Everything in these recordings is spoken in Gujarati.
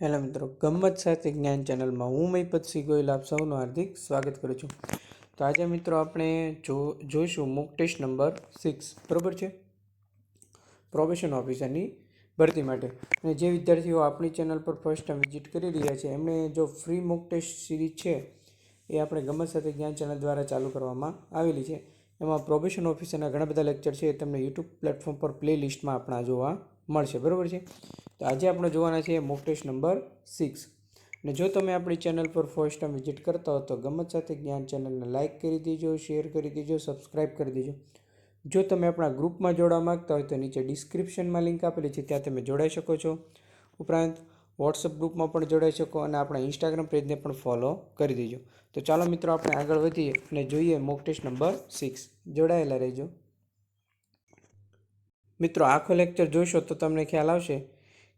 હેલો મિત્રો, ગમ્મત સાથે જ્ઞાન ચેનલમાં હું મહિપતસિંહ ગોયલ આપ સૌનું હાર્દિક સ્વાગત કરું છું. તો આજે મિત્રો આપણે જોઈશું મોક ટેસ્ટ નંબર 6 બરાબર છે, પ્રોબેશન ઓફિસરની ભરતી માટે. અને જે વિદ્યાર્થીઓ આપણી ચેનલ પર ફર્સ્ટ ટાઈમ વિઝિટ કરી રહ્યા છે એમણે જો ફ્રી મોક ટેસ્ટ સિરીઝ છે એ આપણે ગમ્મત સાથે જ્ઞાન ચેનલ દ્વારા ચાલુ કરવામાં આવેલી છે. એમાં પ્રોબેશન ઓફિસરના ઘણા બધા લેક્ચર છે એ તમને યુટ્યુબ પ્લેટફોર્મ પર પ્લે લિસ્ટમાં આપણા જોવા મળશે બરાબર છે. તો આજે આપણે જોવાના છે મોક ટેસ્ટ નંબર 6. અને જો તમે આપણી ચેનલ પર ફર્સ્ટ ટાઈમ વિઝિટ કરતા હો તો ગમ્મત સાથે જ્ઞાન ચેનલને લાઇક કરી દેજો, શેર કરી દેજો, સબસ્ક્રાઇબ કરી દેજો. જો તમે આપણા ગ્રુપમાં જોડાવા માગતા હોય તો નીચે ડિસ્ક્રિપ્શનમાં લિંક આપેલી છે, ત્યાં તમે જોડાઈ શકો છો. ઉપરાંત વોટ્સઅપ ગ્રુપમાં પણ જોડાઈ શકો અને આપણા ઇન્સ્ટાગ્રામ પેજને પણ ફોલો કરી દેજો. તો ચાલો મિત્રો આપણે આગળ વધીએ અને જોઈએ મોક ટેસ્ટ નંબર 6. જોડાયેલા રહેજો. મિત્રો આખો લેક્ચર જોશો તો તમને ખ્યાલ આવશે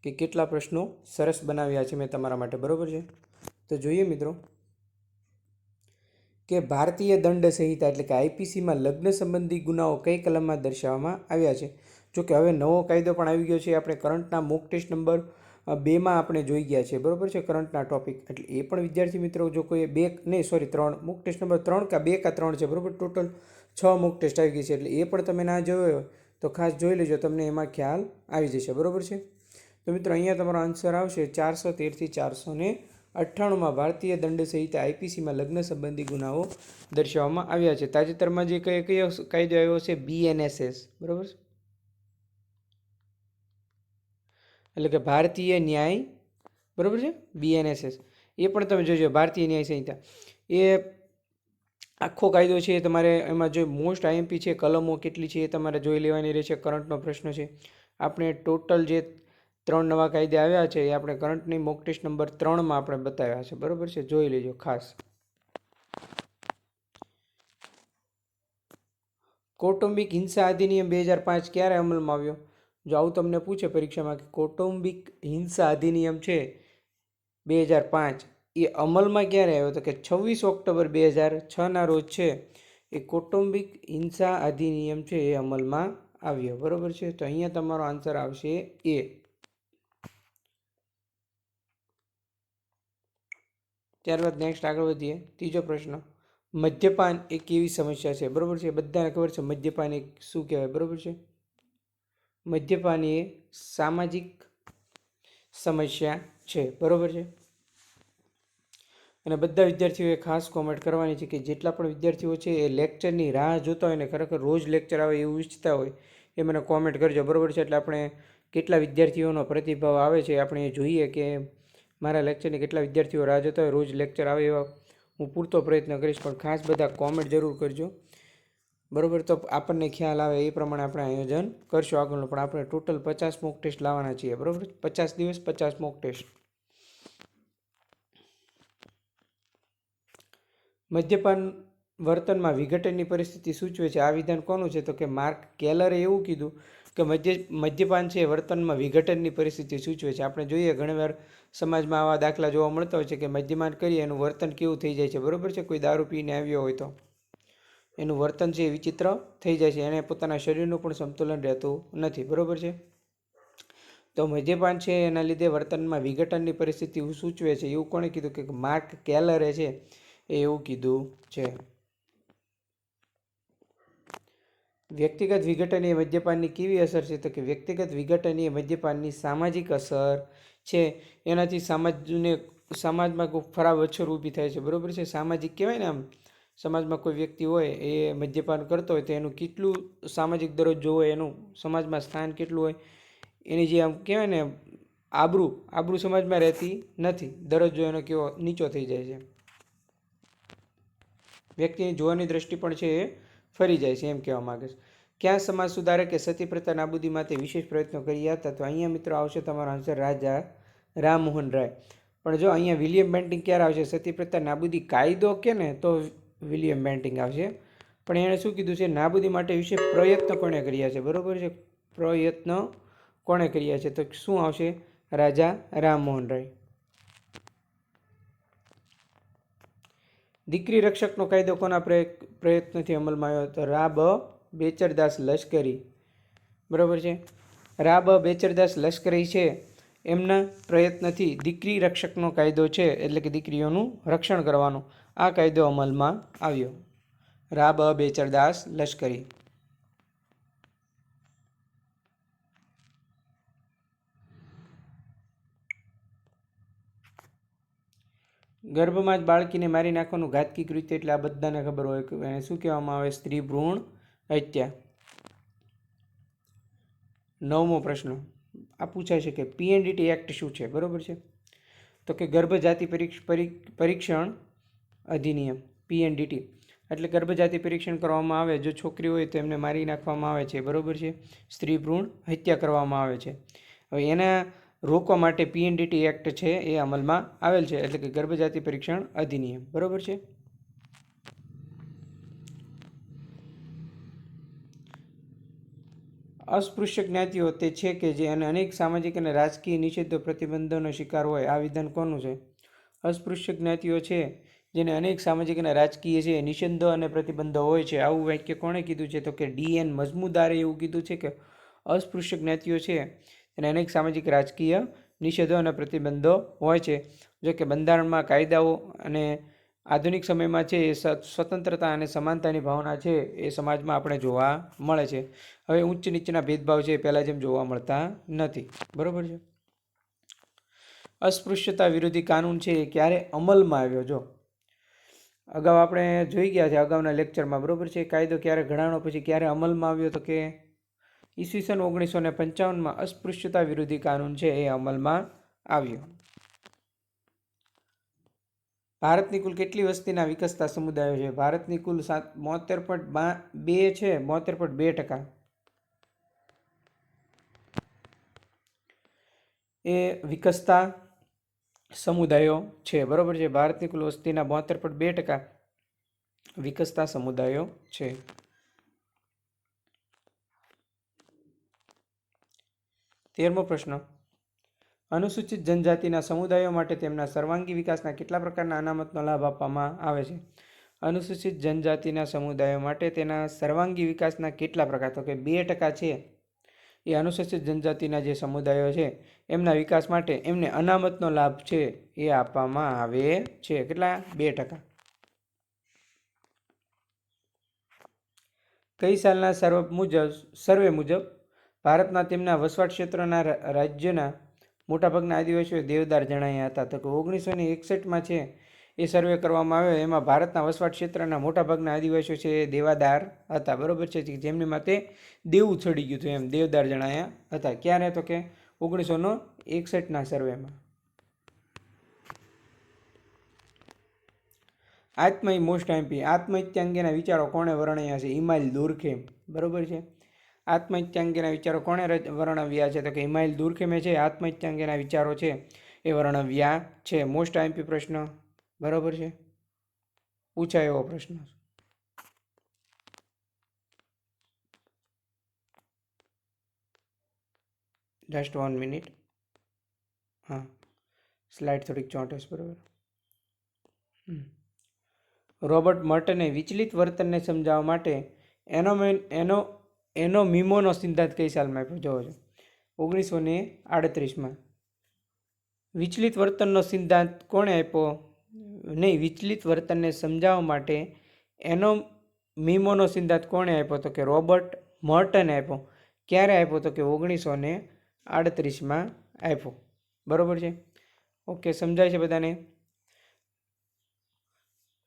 કે કેટલા પ્રશ્નો સરસ બનાવ્યા છે મેં તમારા માટે બરાબર છે. તો જોઈએ મિત્રો કે ભારતીય દંડ સંહિતા એટલે કે આઈપીસીમાં લગ્ન સંબંધી ગુનાઓ કઈ કલમમાં દર્શાવવામાં આવ્યા છે. જો કે હવે નવો કાયદો પણ આવી ગયો છે. આપણે કરંટના મોક ટેસ્ટ નંબર 2માં આપણે જોઈ ગયા છે બરાબર છે, કરંટના ટોપિક. એટલે એ પણ વિદ્યાર્થી મિત્રો જો કોઈ 3 મોક ટેસ્ટ નંબર 3 કા 2 કા 3 છે બરાબર, ટોટલ 6 મોક ટેસ્ટ આવી ગઈ છે. એટલે એ પણ તમે ના જોયો હોય તો ખાસ જોઈ લેજો, તમને એમાં ખ્યાલ આવી જશે બરાબર છે. તો મિત્રો અહીંયા તમારો આન્સર આવશે 413 થી 498માં ભારતીય દંડ સંહિતા આઈપીસીમાં લગ્ન સંબંધી ગુનાઓ દર્શાવવામાં આવ્યા છે. તાજેતરમાં જે કયો કાયદો આવ્યો છે BNSS બરાબર, એટલે કે ભારતીય ન્યાય બરાબર છે, BNSS. એ પણ તમે જોજો, ભારતીય ન્યાય સંહિતા. એ આખો કાયદો છે તમારે એમાં જો મોસ્ટ આઈએમપી છે, કલમો કેટલી છે એ તમારે જોઈ લેવાની રહેશે. કરંટનો પ્રશ્ન છે. આપણે ટોટલ જે 3 નવા કાયદા આવ્યા છે એ આપણે કરંટની મોક ટેસ્ટ નંબર 3માં આપણે બતાવ્યા છે બરાબર છે, જોઈ લેજો ખાસ. કૌટુંબિક હિંસા અધિનિયમ 2005 ક્યારે અમલમાં આવ્યો? જો આવું તમને પૂછે પરીક્ષામાં કે કૌટુંબિક હિંસા અધિનિયમ છે 2005 એ અમલમાં ક્યારે આવ્યો, તો કે 26 ઓક્ટોબર 2006ના રોજ છે એ કૌટુંબિક હિંસા અધિનિયમ છે એ અમલમાં આવ્યો બરાબર છે. તો અહીંયા તમારો આન્સર આવશે એ. ત્યારબાદ નેક્સ્ટ આગળ વધીએ. ત્રીજો પ્રશ્ન, મદ્યપાન એ કેવી સમસ્યા છે બરાબર છે. બધાને ખબર છે મદ્યપાન એ શું કહેવાય બરાબર છે. મદ્યપાન એ સામાજિક સમસ્યા છે બરાબર છે. અને બધા વિદ્યાર્થીઓએ ખાસ કોમેન્ટ કરવાની છે કે જેટલા પણ વિદ્યાર્થીઓ છે એ લેક્ચરની રાહ જોતા હોય ને ખરેખર રોજ લેક્ચર આવે એવું ઈચ્છતા હોય એ મને કોમેન્ટ કરજો બરાબર છે. એટલે આપણે કેટલા વિદ્યાર્થીઓનો પ્રતિભાવ આવે છે આપણે એ જોઈએ કે મારા લેક્ચરની કેટલા વિદ્યાર્થીઓ રાહ જોતા હોય, રોજ લેક્ચર આવે એવા હું પૂરતો પ્રયત્ન કરીશ. પણ ખાસ બધા કોમેન્ટ જરૂર કરજો બરાબર, તો આપણને ખ્યાલ આવે એ પ્રમાણે આપણે આયોજન કરશું આગળનું. પણ આપણે ટોટલ 50 મોક ટેસ્ટ લાવવાના છીએ બરાબર, 50 દિવસ 50 મોક ટેસ્ટ. મદ્યપાન વર્તનમાં વિઘટનની પરિસ્થિતિ સૂચવે છે. આ વિધાન કોનું છે? તો કે માર્ક કેલરે એવું કીધું કે મદ્યપાન છે વર્તનમાં વિઘટનની પરિસ્થિતિ સૂચવે છે. આપણે જોઈએ ઘણીવાર સમાજમાં આવા દાખલા જોવા મળતા હોય છે કે મદ્યપાન કરીએ એનું વર્તન કેવું થઈ જાય છે બરાબર છે. કોઈ દારૂ પીને આવ્યો હોય તો એનું વર્તન છે એ વિચિત્ર થઈ જાય છે, એને પોતાના શરીરનું પણ સંતુલન રહેતું નથી બરાબર છે. તો મદ્યપાન છે એના લીધે વર્તનમાં વિઘટનની પરિસ્થિતિ સૂચવે છે એવું કોણે કીધું? કે માર્ક કેલરે છે એ એવું કીધું છે. વ્યક્તિગત વિઘટન એ મદ્યપાનની કેવી અસર છે? તો કે વ્યક્તિગત વિઘટન એ મદ્યપાનની સામાજિક અસર છે. એનાથી સમાજમાં કોઈ ખરાબ અસર ઊભી થાય છે બરાબર છે. સામાજિક કહેવાય ને, આમ સમાજમાં કોઈ વ્યક્તિ હોય એ મદ્યપાન કરતો હોય તો એનું કેટલું સામાજિક દરજ્જો હોય, એનું સમાજમાં સ્થાન કેટલું હોય, એની જે આમ કહેવાય ને આબરૂ સમાજમાં રહેતી નથી, દરજ્જો એનો કેવો નીચો થઈ જાય છે. વ્યક્તિની જોવાની દ્રષ્ટિ પણ છે એ ફરી જાય છે એમ કહેવા માગે છે. ક્યાં સમાજ સુધારકે સતી પ્રથા નાબૂદી માટે વિશેષ પ્રયત્નો કર્યા હતા? તો અહીંયા મિત્રો આવશે તમારો આન્સર રાજા રામમોહન રાય. પણ જો અહીંયા વિલિયમ બેન્ટિંગ ક્યારે આવશે? સતી પ્રથા નાબૂદી કાયદો કે ને તો વિલિયમ બેન્ટિંગ આવશે. પણ એણે શું કીધું છે? નાબૂદી માટે વિશેષ પ્રયત્ન કોણે કર્યા છે બરાબર છે, પ્રયત્ન કોણે કર્યા છે? તો શું આવશે? રાજા રામમોહન રાય. દીકરી રક્ષકનો કાયદો કોના પ્રયત્નથી અમલમાં આવ્યો? તો રા બ બેચરદાસ લશ્કરી બરાબર છે. રા બ બેચરદાસ લશ્કરી છે એમના પ્રયત્નથી દીકરી રક્ષકનો કાયદો છે, એટલે કે દીકરીઓનું રક્ષણ કરવાનો આ કાયદો અમલમાં આવ્યો. રા બ બેચરદાસ લશ્કરી. ગર્ભમાં જ બાળકીને મારી નાખવાનું ઘાતકી કૃત્ય એટલે આ બધાને ખબર હોય કે એને શું કહેવામાં આવે? સ્ત્રી ભ્રૂણ હત્યા. 9મો પ્રશ્ન આ પૂછાય છે કે પીએનડીટી એક્ટ શું છે? બરોબર છે. તો કે ગર્ભજાતિ પરીક્ષણ અધિનિયમ પીએનડીટી એટલે ગર્ભજાતિ પરીક્ષણ કરવામાં આવે. જો છોકરી હોય તો એમને મારી નાખવામાં આવે છે. બરોબર છે. સ્ત્રી ભ્રૂણ હત્યા કરવામાં આવે છે. હવે એના રોકવા માટે પીએનડીટી એક્ટ છે એ અમલમાં આવેલ છે, એટલે કે ગર્ભજાતિ પરીક્ષણ અધિનિયમ. બરોબર છે. અસ્પૃશ્ય જ્ઞાતિઓ તે છે કે જે અનેક સામાજિક અને રાજકીય નિષેધો પ્રતિબંધોનો શિકાર હોય. આ વિધાન કોનું છે? અસ્પૃશ્ય જ્ઞાતિઓ છે જેને અનેક સામાજિક અને રાજકીય છે નિષેધો અને પ્રતિબંધો હોય છે. આવું વાક્ય કોણે કીધું છે? તો કે ડીએન મજમુદારે એવું કીધું છે કે અસ્પૃશ્ય જ્ઞાતિઓ છે અને અનેક સામાજિક રાજકીય નિષેધો અને પ્રતિબંધો હોય છે. જો કે બંધારણમાં કાયદાઓ અને આધુનિક સમયમાં છે એ સ્વતંત્રતા અને સમાનતાની ભાવના છે એ સમાજમાં આપણે જોવા મળે છે. હવે ઉચ્ચ નીચના ભેદભાવ છે એ પહેલાં જેમ જોવા મળતા નથી. બરોબર છે. અસ્પૃશ્યતા વિરોધી કાનૂન છે એ ક્યારે અમલમાં આવ્યો? જો અગાઉ આપણે જોઈ ગયા છે અગાઉના લેક્ચરમાં. બરોબર છે. કાયદો ક્યારે ઘડાણો પછી ક્યારે અમલમાં આવ્યો? તો કે ઈસવીસન 1955માં અસ્પૃશ્યતા વિરોધી કાનૂન છે એ અમલમાં આવ્યો. ભારતની કુલ કેટલી વસ્તીના વિકસતા સમુદાયો છે? ભારતની કુલ 72.2 છે. 72.2% એ વિકસતા સમુદાયો છે. બરોબર છે. ભારતની કુલ વસ્તીના 72.2% વિકસતા સમુદાયો છે. 13મો પ્રશ્ન અનુસૂચિત જનજાતિના સમુદાયો માટે તેમના સર્વાંગી વિકાસના કેટલા પ્રકારના અનામતનો લાભ આપવામાં આવે છે? અનુસૂચિત જનજાતિના સમુદાયો માટે તેના સર્વાંગી વિકાસના કેટલા પ્રકાર? તો કે 2% છે એ અનુસૂચિત જનજાતિના જે સમુદાયો છે એમના વિકાસ માટે એમને અનામતનો લાભ છે એ આપવામાં આવે છે. કેટલા? 2%. કઈ સાલના સર્વે મુજબ ભારતના તેમના વસવાટ ક્ષેત્રના રાજ્યના મોટાભાગના આદિવાસીઓ દેવદાર જણાયા હતા? તો કે 1961માં છે એ સર્વે કરવામાં આવ્યો. એમાં ભારતના વસવાટ ક્ષેત્રના મોટાભાગના આદિવાસીઓ છે એ દેવાદાર હતા. બરોબર છે. જેમની માટે દેવું ચડી ગયું હતું એમ દેવદાર જણાયા હતા. ક્યારે? તો કે 1961ના સર્વેમાં. આત્મહત્યા અંગેના વિચારો કોણે વર્ણવ્યા છે? ઇમાઇલ દુર્ખેમ. બરોબર છે. આત્મહત્યા અંગેના વિચારો કોણે વર્ણવ્યા છે? તો કે ઇમાઇલ દુર્ખેમે છે આત્મહત્યા અંગેના વિચારો છે એ વર્ણવ્યા છે. મોસ્ટ આઈએમપી પ્રશ્ન. બરોબર છે. પૂછાય એવો પ્રશ્ન. Just 1 minute. હા, સ્લાઇડ થોડીક ચોંટે છે. બરોબર. રોબર્ટ મર્ટને વિચલિત વર્તનને સમજાવવા માટે એનો મીમોનો સિદ્ધાંત કઈ સાલમાં આપ્યો? જોવો છો 1938માં. વિચલિત વર્તનનો સિદ્ધાંત કોણે આપ્યો? નહીં, વિચલિત વર્તનને સમજાવવા માટે એનો મીમોનો સિદ્ધાંત કોણે આપ્યો? તો કે રોબર્ટ મર્ટને આપ્યો. ક્યારે આપ્યો? તો કે 1938માં આપ્યો. બરોબર છે. ઓકે, સમજાય છે બધાને?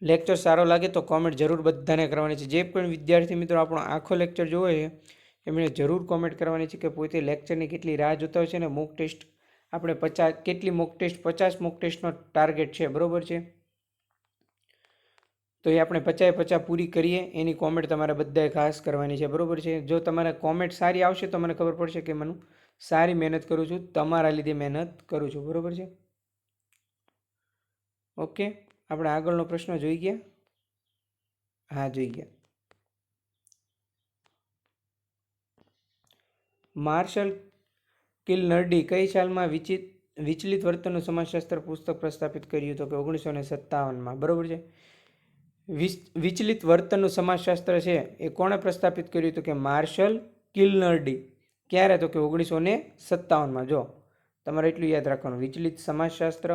લેક્ચર સારો લાગે તો કોમેન્ટ જરૂર બધાને કરવાની છે. જે પણ વિદ્યાર્થી મિત્રો આપણો આખો લેક્ચર જોવે છે એમણે જરૂર કોમેન્ટ કરવાની છે કે પોતે લેક્ચરની કેટલી રાહ જોતા હોય છે ને મોક ટેસ્ટ આપણે 50 મોક ટેસ્ટનો ટાર્ગેટ છે. બરોબર છે. તો એ આપણે 50 પૂરી કરીએ એની કોમેન્ટ તમારે બધાએ ખાસ કરવાની છે. બરોબર છે. જો તમારે કોમેન્ટ સારી આવશે તો મને ખબર પડશે કે મને સારી મહેનત કરું છું, તમારા લીધે મહેનત કરું છું. બરોબર છે. ઓકે, આપણે આગળનો પ્રશ્ન જોઈ ગયા? હા, જોઈ ગયા. માર્શલ કિલનર્ડી કઈ સાલમાં વિચલિત વર્તનનું સમાજશાસ્ત્ર પુસ્તક પ્રસ્થાપિત કર્યું? તો કે 1957માં. બરોબર છે. વિચલિત વર્તનનું સમાજશાસ્ત્ર છે એ કોણે પ્રસ્થાપિત કર્યું? તો કે માર્શલ કિલનર્ડી. ક્યારે? તો કે 1957માં. જો તમારે એટલું યાદ રાખવાનું. વિચલિત સમાજશાસ્ત્ર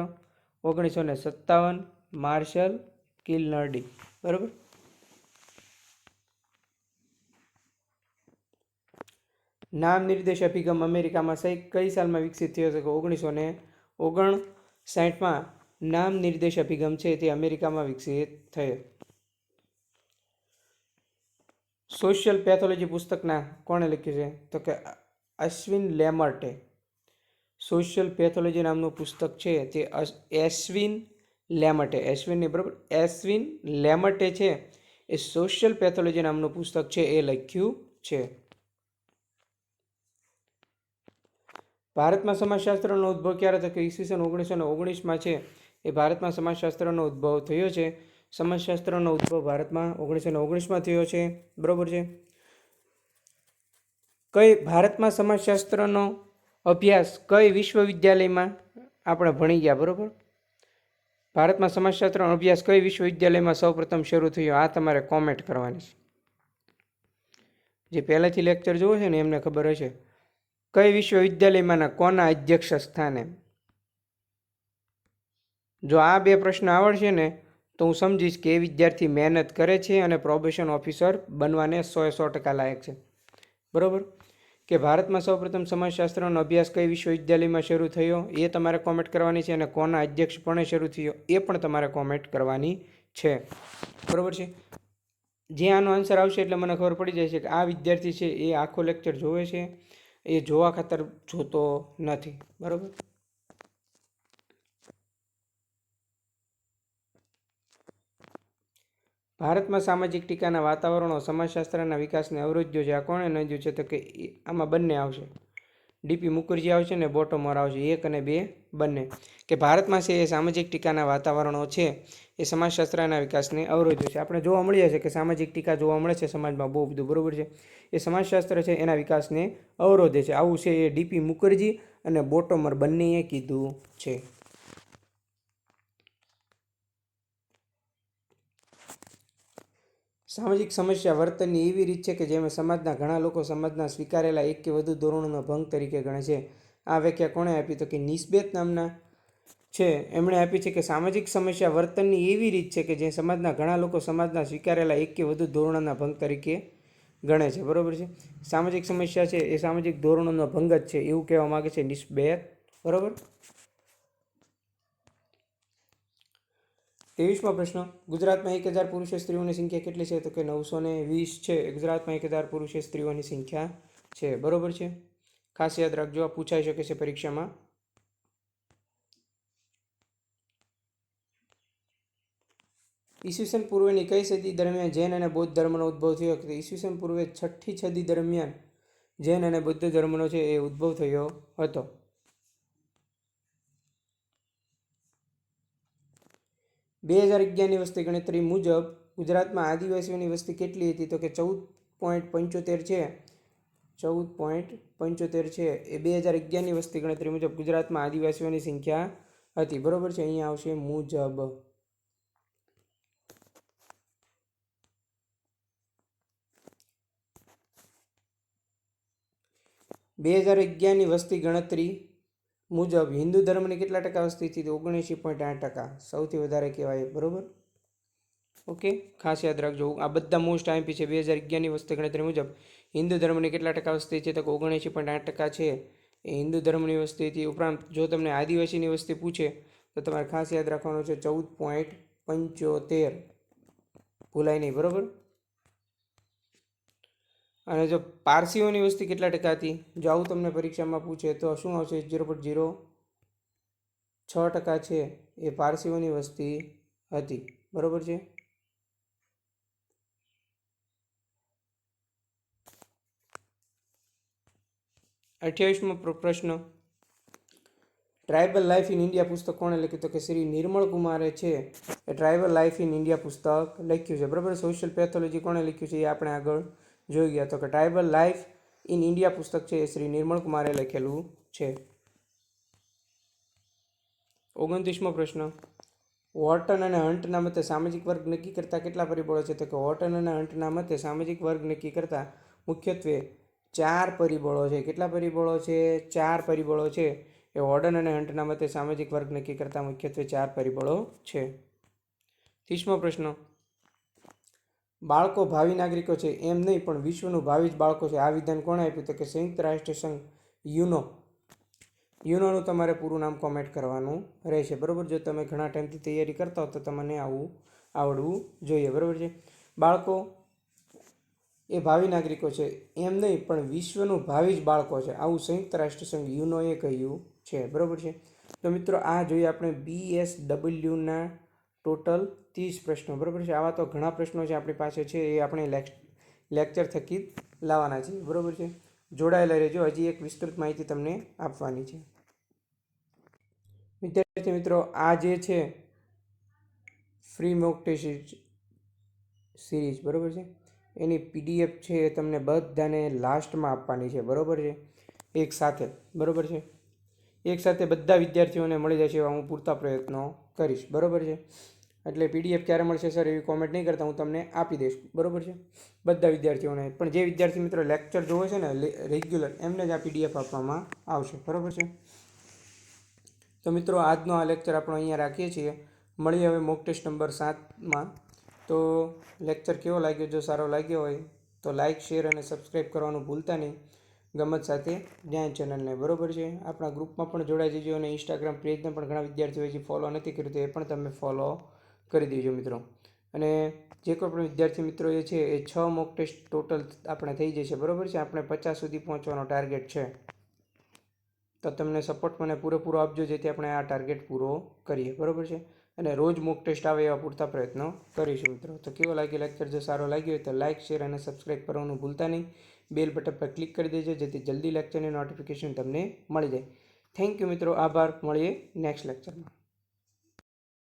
1957, માર્શલ કિલનર્ડી. બરાબર. નામ નિર્દેશ અભિગમ અમેરિકામાં કઈ સાલમાં વિકસિત થયો છે? 1959માં નામ નિર્દેશ અભિગમ છે તે અમેરિકામાં વિકસિત થયો. સોશિયલ પેથોલોજી પુસ્તકના કોણે લખ્યું છે? તો કે અશ્વિન લેમર્ટે. સોશિયલ પેથોલોજી નામનું પુસ્તક છે તે એસ્વિન લેમર્ટે, એસ્વિનની બરાબર, એસ્વિન લેમર્ટે છે એ સોશિયલ પેથોલોજી નામનું પુસ્તક છે એ લખ્યું છે. ભારતમાં સમાજશાસ્ત્રનો ઉદ્ભવ ક્યારે થયો? ઈસવીસન 1919માં છે એ ભારતમાં સમાજશાસ્ત્રનો ઉદ્ભવ થયો છે. સમાજશાસ્ત્રનો ઉદ્ભવ ભારતમાં 1919માં થયો છે. બરોબર છે. કઈ ભારતમાં સમાજશાસ્ત્રનો અભ્યાસ કઈ વિશ્વવિદ્યાલયમાં આપણે ભણી ગયા? બરોબર. ભારતમાં સમાજશાસ્ત્રનો અભ્યાસ કઈ વિશ્વવિદ્યાલયમાં સૌપ્રથમ શરૂ થયો? આ તમારે કોમેન્ટ કરવાની છે. જે પહેલાથી લેક્ચર જોવો છે ને એમને ખબર હશે. કઈ વિશ્વવિદ્યાલયમાંના કોના અધ્યક્ષ સ્થાને? જો આ બે પ્રશ્ન આવડશે ને તો હું સમજીશ કે એ વિદ્યાર્થી મહેનત કરે છે અને પ્રોબેશન ઓફિસર બનવાને 100% લાયક છે. બરાબર. કે ભારતમાં સૌપ્રથમ સમાજશાસ્ત્રનો અભ્યાસ કઈ વિશ્વવિદ્યાલયમાં શરૂ થયો એ તમારે કોમેન્ટ કરવાની છે, અને કોના અધ્યક્ષપણે શરૂ થયો એ પણ તમારે કોમેન્ટ કરવાની છે. બરાબર છે. જે આનો આન્સર આવશે એટલે મને ખબર પડી જાય છે કે આ વિદ્યાર્થી છે એ આખો લેક્ચર જોવે છે, એ જોવા ખાતર જોતો નથી. બરાબર. ભારતમાં સામાજિક ટીકાના વાતાવરણો સમાજશાસ્ત્રના વિકાસને અવરોધ્યો છે. આ કોણે નોંધ્યું છે? તો કે આમાં બંને આવશે. ડીપી મુખર્જી આવશે ને બોટોમર આવશે. 1 અને 2 બંને. કે ભારતમાં છે એ સામાજિક ટીકાના વાતાવરણો છે એ સમાજશાસ્ત્રના વિકાસને અવરોધ્યો છે. આપણે જોવા મળીએ છે કે સામાજિક ટીકા જોવા મળે છે સમાજમાં બહુ બધું. બરાબર છે. એ સમાજશાસ્ત્ર છે એના વિકાસને અવરોધે છે. આવું છે એ ડીપી મુખર્જી અને બોટોમર બંનેએ કીધું છે. સામાજિક સમસ્યા વર્તનની એવી રીત છે કે જેમાં સમાજના ઘણા લોકો સમાજના સ્વીકારેલા એક કે વધુ ધોરણોના ભંગ તરીકે ગણે છે. આ વ્યાખ્યા કોણે આપી? તો કે નિસ્બેત નામના છે એમણે આપી છે કે સામાજિક સમસ્યા વર્તનની એવી રીત છે કે જે સમાજના ઘણા લોકો સમાજના સ્વીકારેલા એક કે વધુ ધોરણોના ભંગ તરીકે ગણે છે. બરાબર છે. સામાજિક સમસ્યા છે એ સામાજિક ધોરણોનો ભંગ જ છે એવું કહેવા માંગે છે નિસ્બેત. બરાબર. 23મો પ્રશ્ન. ગુજરાતમાં 1000 પુરુષ સ્ત્રીઓની સંખ્યા કેટલી છે? તો કે 920 છે. ગુજરાતમાં 1000 પુરુષ સ્ત્રીઓની સંખ્યા છે. બરોબર છે. ખાસ યાદ રાખજો, આ પૂછાઈ શકે છે પરીક્ષામાં. ઈસવીસન પૂર્વેની કઈ સદી દરમિયાન જૈન અને બૌદ્ધ ધર્મનો ઉદ્ભવ થયો? ઈસવીસન પૂર્વે 6ઠી સદી દરમિયાન જૈન અને બૌદ્ધ ધર્મનો છે એ ઉદ્ભવ થયો હતો. 2011ની વસ્તી ગણતરી મુજબ ગુજરાતમાં આદિવાસીઓની વસ્તી કેટલી હતી? તો કે 14.75 છે. 14.75 છે એ 2011ની વસ્તી ગણતરી મુજબ ગુજરાતમાં આદિવાસીઓની સંખ્યા હતી. બરોબર છે. અહીંયા આવશે મુજબ. બે 2011ની વસ્તી ગણતરી મુજબ હિન્દુ ધર્મની કેટલા ટકા વસ્તી હતી? 79.8%. સૌથી વધારે કહેવાય. બરોબર. ઓકે, ખાસ યાદ રાખજો. આ બધા મોસ્ટ આઈએમપી છે. 2011ની વસ્તી ગણતરી મુજબ હિન્દુ ધર્મની કેટલા ટકા વસ્તી છે? તો 79.8% છે એ હિન્દુ ધર્મની વસ્તી હતી. ઉપરાંત જો તમને આદિવાસીની વસ્તી પૂછે તો તમારે ખાસ યાદ રાખવાનું છે 14.75. ભૂલાય નહીં. બરોબર. અને જો પારસીઓની વસ્તી કેટલા ટકા હતી, જો આવું તમને પરીક્ષામાં પૂછે તો શું આવશે? 0.06% છે એ પારસીઓની વસ્તી હતી. બરોબર છે. અઠ્યાવીસમો પ્રશ્ન. ટ્રાઇબલ લાઈફ ઇન ઇન્ડિયા પુસ્તક કોણે લખ્યું? તો કે શ્રી નિર્મળ કુમારે છે એ ટ્રાઇબલ લાઈફ ઇન ઇન્ડિયા પુસ્તક લખ્યું છે. બરાબર. સોશિયલ પેથોલોજી કોણે લખ્યું છે એ આપણે આગળ જોઈ ગયા. તો કે ટ્રાઇબલ લાઈફ ઇન ઇન્ડિયા પુસ્તક છે એ શ્રી નિર્મળ કુમારે લખેલું છે. 29મો પ્રશ્ન. વોર્ટન અને હન્ટના મતે સામાજિક વર્ગ નક્કી કરતા કેટલા પરિબળો છે? તો કે વોર્ટન અને હન્ટના મતે સામાજિક વર્ગ નક્કી કરતા મુખ્યત્વે 4 પરિબળો છે. કેટલા પરિબળો છે? 4 પરિબળો છે એ વોર્ડન અને હન્ટના મતે સામાજિક વર્ગ નક્કી કરતા મુખ્યત્વે 4 પરિબળો છે. 30મો પ્રશ્ન, બાળકો ભાવિ નાગરિકો છે એમ નહીં પણ વિશ્વનું ભાવિ જ બાળકો છે આ વિધાન કોણે આપ્યું? તો કે સંયુક્ત રાષ્ટ્ર સંઘ યુનો. યુનોનું તમારે પૂરું નામ કોમેન્ટ કરવાનું રહેશે. બરાબર. જો તમે ઘણા ટાઈમથી તૈયારી કરતા હો તો તમને આવું આવડવું જોઈએ. બરાબર છે. બાળકો એ ભાવિ નાગરિકો છે એમ નહીં પણ વિશ્વનું ભાવિ જ બાળકો છે આવું સંયુક્ત રાષ્ટ્ર સંઘ યુનોએ કહ્યું છે. બરાબર છે. તો મિત્રો આ જોઈએ આપણે BSWના ટોટલ 30 પ્રશ્નો. બરાબર છે. આવા તો ઘણા પ્રશ્નો છે આપણી પાસે છે એ આપણે લેક્ચર થકી લાવવાના છે. બરાબર છે. જોડાયેલા રહેજો, હજી એક વિસ્તૃત માહિતી તમને આપવાની છે. વિદ્યાર્થી મિત્રો, આ જે છે ફ્રી મોક ટેસ્ટ સિરીઝ, બરાબર છે, એની PDF છે એ તમને બધાને લાસ્ટમાં આપવાની છે. બરાબર છે. એક સાથે. બરાબર છે. એક સાથે બધા વિદ્યાર્થીઓને મળી જશે એવા હું પૂરતા પ્રયત્નો કરીશ. બરાબર છે. એટલે PDF ક્યારે મળશે સર એવી કોમેન્ટ નહીં કરતા, હું તમને આપી દઈશ. બરાબર છે. બધા વિદ્યાર્થીઓને. પણ જે વિદ્યાર્થી મિત્રો લેક્ચર જોવે છે ને રેગ્યુલર, એમને જ આ PDF આપવામાં આવશે. બરાબર છે. તો મિત્રો આજનો આ લેક્ચર આપણો અહીંયા રાખીએ છીએ. મળીએ હવે મોક ટેસ્ટ નંબર 7માં. તો લેક્ચર કેવો લાગ્યો? જો સારો લાગ્યો હોય તો લાઇક, શેર અને સબસ્ક્રાઈબ કરવાનું ભૂલતા નહીં. ગમત સાથે જ્ઞાન ચેનલને. બરાબર છે. આપણા ગ્રુપમાં પણ જોડાઈ જજો અને ઇન્સ્ટાગ્રામ પેજને પણ ઘણા વિદ્યાર્થીઓ હજી ફોલો નથી કર્યું તો એ પણ તમે ફોલો કરી દેજો મિત્રો. અને જે કોઈ પણ વિદ્યાર્થી મિત્રો એ છે એ 6 મોક ટેસ્ટ ટોટલ આપણે થઈ જશે. બરાબર છે. આપણે 50 સુધી પહોંચવાનો ટાર્ગેટ છે. તો તમને સપોર્ટ મને પૂરેપૂરો આપજો જેથી આપણે આ ટાર્ગેટ પૂરો કરીએ. બરાબર છે. અને રોજ મોક ટેસ્ટ આવે એવા પૂરતા પ્રયત્નો કરીશું મિત્રો. તો કેવો લાગ્યો લેક્ચર? જો સારો લાગ્યો હોય તો લાઇક, શેર અને સબસ્ક્રાઈબ કરવાનું ભૂલતા નહીં. બેલ બટન પર ક્લિક કરી દેજો જેથી જલ્દી લેક્ચરની નોટિફિકેશન તમને મળી જાય. થેન્ક યુ મિત્રો. આભાર. મળીએ નેક્સ્ટ લેક્ચરમાં.